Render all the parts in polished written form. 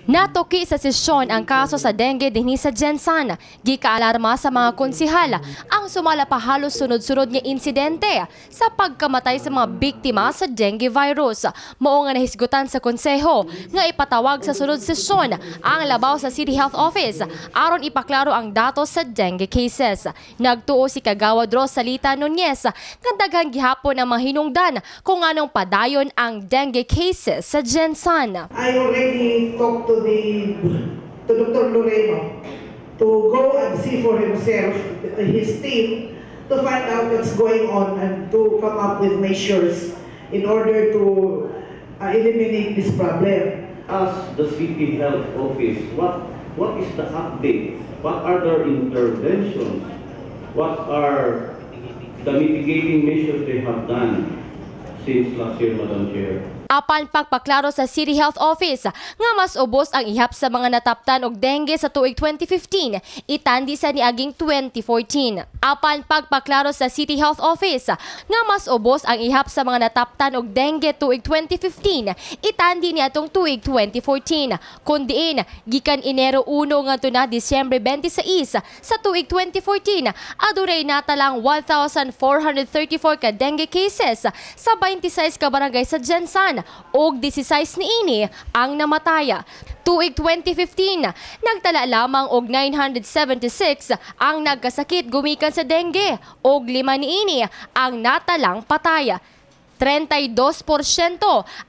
Natuki sa sesyon ang kaso sa dengue dinhi sa Jensan. Gikaalarma sa mga konsihala ang sumala pa halos sunod-sunod nga insidente sa pagkamatay sa mga biktima sa dengue virus. Mao nga nahisgutan sa konseho nga ipatawag sa sunod sesyon ang labaw sa City Health Office aron ipaklaro ang datos sa dengue cases. Nagtuo si Kagawad Rosalita Nunez nga daghang gihapon ang mga hinungdan kung anong padayon ang dengue cases sa Jensan. I already talked to Dr. Loreno to go and see for himself, his team, to find out what's going on and to come up with measures in order to eliminate this problem. As the City Health Office, what is the update? What are their interventions? What are the mitigating measures they have done since last year, Madam Chair? Apan pagpaklaro sa City Health Office nga mas ubos ang ihap sa mga nataptan og dengue sa tuig 2015 itandi sa niaging 2014. Apan pagpaklaro sa City Health Office nga mas ubos ang ihap sa mga nataptan og dengue tuig 2015 itandi niadtong tuig 2014. Kundiin gikan Enero 1 ngadto na Disyembre 26 sa tuig 2014 adunay natalang 1,434 ka dengue cases sa 26 ka barangay sa Jensan og 16 niini ang namataya. Tuig 2015, nagtala lamang og 976 ang nagkasakit gumikan sa dengue og 5 niini ang natalang pataya. 32%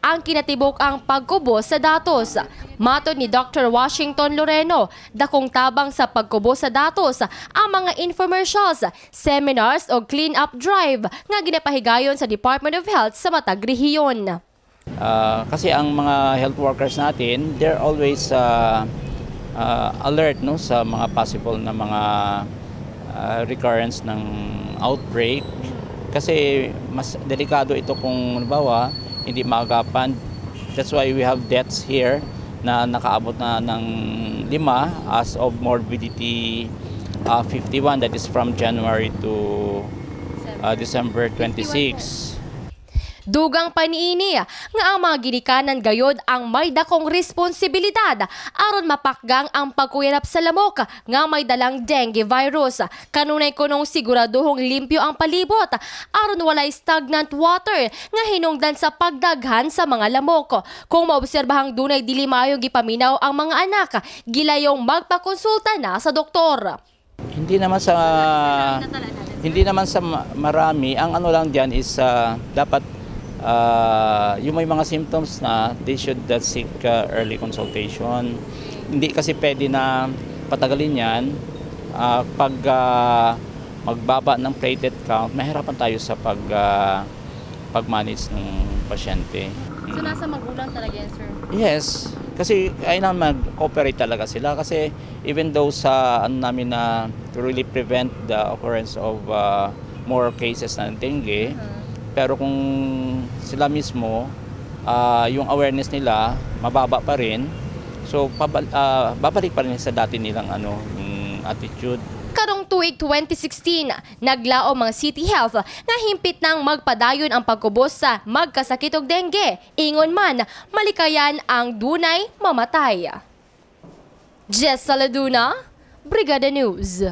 ang kinatibok ang pagkubos sa datos. Matod ni Dr. Washington Loreno, dakong tabang sa pagkubos sa datos ang mga infomercials, seminars o clean-up drive nga ginapahigayon sa Department of Health sa matag rehiyon. Kasi ang mga health workers natin, they're always alert no, sa mga possible na mga recurrence ng outbreak. Kasi mas delikado ito kung halimbawa hindi maagapan. That's why we have deaths here na nakaabot na ng 5 as of morbidity 51, that is from January to December 26. Dugang paniini nga ang mga ginikanan gayod ang may dakong responsibilidad aron mapakgang ang pagkuyarap sa lamok nga may dalang dengue virus. Kanunay kunong siguraduhong limpyo ang palibot aron walay stagnant water nga hinungdan sa pagdaghan sa mga lamok. Kung maobserbahang dunay dili maayo gipaminaw ang mga anak, gilayong magpakonsulta na sa doktor. Hindi naman sa marami, ang ano lang diyan is dapat yung may mga symptoms na they should seek early consultation. Hindi kasi pwede na patagalin yan. Pag magbaba ng platelet count, mahirapan tayo sa pag-manage ng pasyente. So nasa magulang talaga yan, sir? Yes, kasi ayun mag-cooperate talaga sila kasi even though sa ano namin na to really prevent the occurrence of more cases ng dengue, pero kung sila mismo, yung awareness nila, mababa pa rin. So, babalik pa rin sa dati nilang attitude. Karong tuig 2016, naglao mga City Health na himpit nang magpadayon ang pagkubos sa magkasakit og dengue. Ingon man, malikayan ang dunay mamatay. Jess Saladuna, Brigada News.